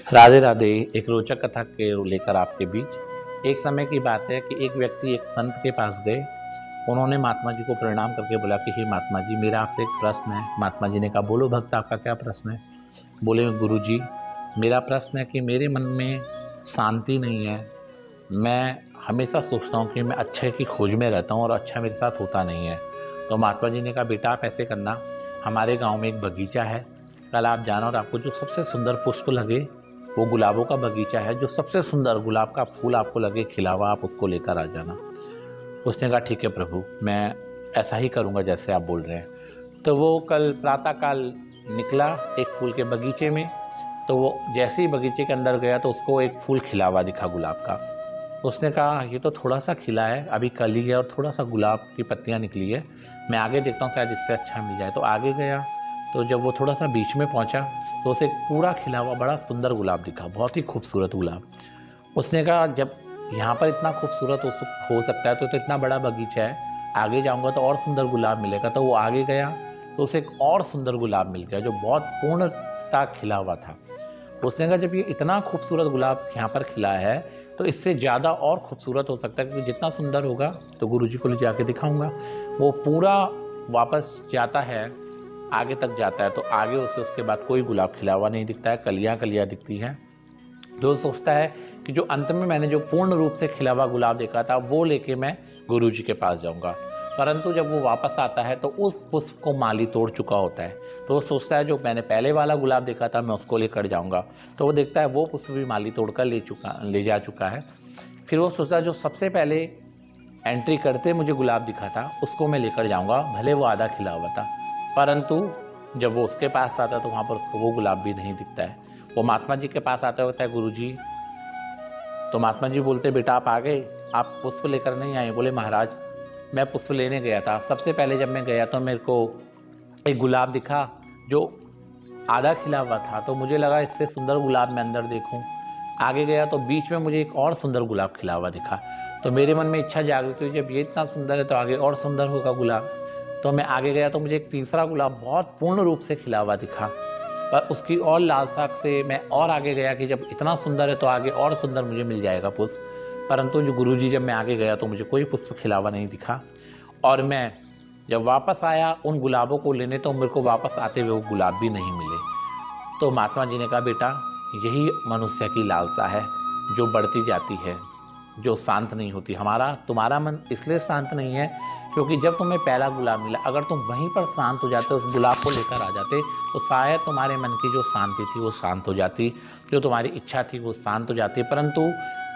राधे राधे। एक रोचक कथा के लेकर आपके बीच। एक समय की बात है कि एक व्यक्ति एक संत के पास गए। उन्होंने महात्मा जी को प्रणाम करके बोला कि हे महात्मा जी, मेरा आपसे एक प्रश्न है। महात्मा जी ने कहा, बोलो भक्त, आपका क्या प्रश्न है? बोले, गुरु जी, मेरा प्रश्न है कि मेरे मन में शांति नहीं है। मैं हमेशा सोचता हूँ कि मैं अच्छे की खोज में रहता हूँ और अच्छा मेरे साथ होता नहीं है। तो महात्मा जी ने कहा, बेटा आप ऐसे करना, हमारे गांव में एक बगीचा है, कल आप जाना और आपको जो सबसे सुंदर पुष्प लगे, वो गुलाबों का बगीचा है, जो सबसे सुंदर गुलाब का फूल आपको लगे खिला हुआ, आप उसको लेकर आ जाना। उसने कहा, ठीक है प्रभु, मैं ऐसा ही करूँगा जैसे आप बोल रहे हैं। तो वो कल प्रातःकाल निकला एक फूल के बगीचे में। तो वो जैसे ही बगीचे के अंदर गया तो उसको एक फूल खिला हुआ दिखा गुलाब का। उसने कहा, ये तो थोड़ा सा खिला है, अभी कल ही है और थोड़ा सा गुलाब की पत्तियां निकली है, मैं आगे देखता हूँ शायद इससे अच्छा मिल जाए। तो आगे गया, तो जब वो थोड़ा सा बीच में पहुंचा तो उसे पूरा खिला हुआ बड़ा सुंदर गुलाब दिखा, बहुत ही खूबसूरत गुलाब। उसने कहा, जब यहाँ पर इतना खूबसूरत हो सकता है तो इतना बड़ा बगीचा है, आगे जाऊँगा तो और सुंदर गुलाब मिलेगा। तो वो आगे गया तो उसे एक और सुंदर गुलाब मिल गया जो बहुत पूर्णता खिला हुआ था। उसने कहा, जब ये इतना खूबसूरत गुलाब यहाँ पर खिला है तो इससे ज़्यादा और खूबसूरत हो सकता है, क्योंकि जितना सुंदर होगा तो गुरुजी को ले जाके दिखाऊंगा। वो पूरा वापस जाता है, आगे तक जाता है, तो आगे उसे उसके बाद कोई गुलाब खिला हुआ नहीं दिखता है, कलियाँ कलियाँ दिखती हैं। तो सोचता है कि जो अंत में मैंने जो पूर्ण रूप से खिला हुआ गुलाब देखा था वो लेके मैं गुरुजी के पास जाऊंगा। परंतु जब वो वापस आता है तो उस पुष्प को माली तोड़ चुका होता है। तो वो सोचता है जो मैंने पहले वाला गुलाब देखा था मैं उसको लेकर जाऊंगा। तो वो देखता है वो पुष्प भी माली तोड़कर ले जा चुका है। फिर वो सोचता है जो सबसे पहले एंट्री करते मुझे गुलाब दिखा था उसको मैं लेकर जाऊंगा, भले वो आधा खिला हुआ था। परंतु जब वो उसके पास आता है तो वहाँ पर उसको वो गुलाब भी नहीं दिखता है। वो महात्मा जी के पास आता होता है, गुरु जी। तो महात्मा जी बोलते, बेटा आप आ गए, आप पुष्प लेकर नहीं आए? बोले, महाराज मैं पुष्प लेने गया था, सबसे पहले जब मैं गया तो मेरे को एक गुलाब दिखा जो आधा खिला हुआ था, तो मुझे लगा इससे सुंदर गुलाब मैं अंदर देखूं। आगे गया तो बीच में मुझे एक और सुंदर गुलाब खिला हुआ दिखा, तो मेरे मन में इच्छा जागृत हुई, जब ये इतना सुंदर है तो आगे और सुंदर होगा गुलाब। तो मैं आगे गया तो मुझे एक तीसरा गुलाब बहुत पूर्ण रूप से खिला हुआ दिखा, पर उसकी और लालसा से मैं और आगे गया कि जब इतना सुंदर है तो आगे और सुंदर मुझे मिल जाएगा पुष्प। परंतु जो गुरुजी, जब मैं आगे गया तो मुझे कोई पुष्प खिला हुआ नहीं दिखा। और मैं जब वापस आया उन गुलाबों को लेने तो मेरे को वापस आते हुए वो गुलाब भी नहीं मिले। तो महात्मा जी ने कहा, बेटा यही मनुष्य की लालसा है जो बढ़ती जाती है, जो शांत नहीं होती। तुम्हारा मन इसलिए शांत नहीं है क्योंकि जब तुम्हें पहला गुलाब मिला, अगर तुम वहीं पर शांत हो जाते, उस गुलाब को लेकर आ जाते, तो शायद तुम्हारे मन की जो शांति थी वो शांत हो जाती, जो तुम्हारी इच्छा थी वो शांत हो जाती। परंतु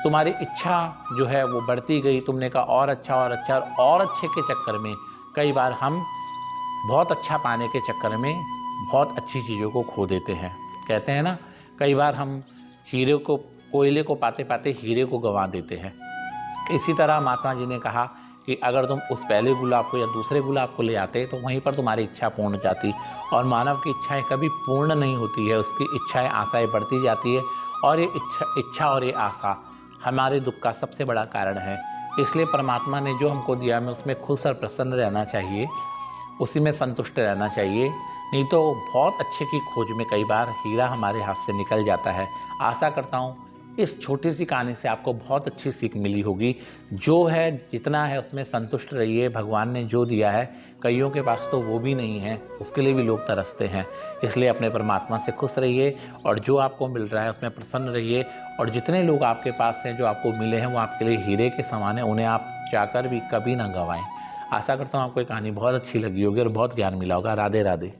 तुम्हारी इच्छा जो है वो बढ़ती गई, तुमने कहा और अच्छा और अच्छा और अच्छे के चक्कर में कई बार हम बहुत अच्छा पाने के चक्कर में बहुत अच्छी चीज़ों को खो देते हैं। कहते हैं ना, कई बार हम कोयले को पाते पाते हीरे को गंवा देते हैं। इसी तरह महात्मा जी ने कहा कि अगर तुम उस पहले गुलाब को या दूसरे गुलाब को ले आते तो वहीं पर तुम्हारी इच्छा पूर्ण हो जाती। और मानव की इच्छाएं कभी पूर्ण नहीं होती है, उसकी इच्छाएं आशाएं बढ़ती जाती है। और ये इच्छा और ये आशा हमारे दुख का सबसे बड़ा कारण है। इसलिए परमात्मा ने जो हमको दिया, हमें उसमें खुश और प्रसन्न रहना चाहिए, उसी में संतुष्ट रहना चाहिए। नहीं तो बहुत अच्छे की खोज में कई बार हीरा हमारे हाथ से निकल जाता है। आशा करता हूँ इस छोटी सी कहानी से आपको बहुत अच्छी सीख मिली होगी। जो है जितना है उसमें संतुष्ट रहिए। भगवान ने जो दिया है, कईयों के पास तो वो भी नहीं है, उसके लिए भी लोग तरसते हैं। इसलिए अपने परमात्मा से खुश रहिए और जो आपको मिल रहा है उसमें प्रसन्न रहिए। और जितने लोग आपके पास हैं, जो आपको मिले हैं, वो आपके लिए हीरे के समान है, उन्हें आप चाहकर भी कभी ना गंवाएं। आशा करता हूँ आपको ये कहानी बहुत अच्छी लगी होगी और बहुत ज्ञान मिला होगा। राधे राधे।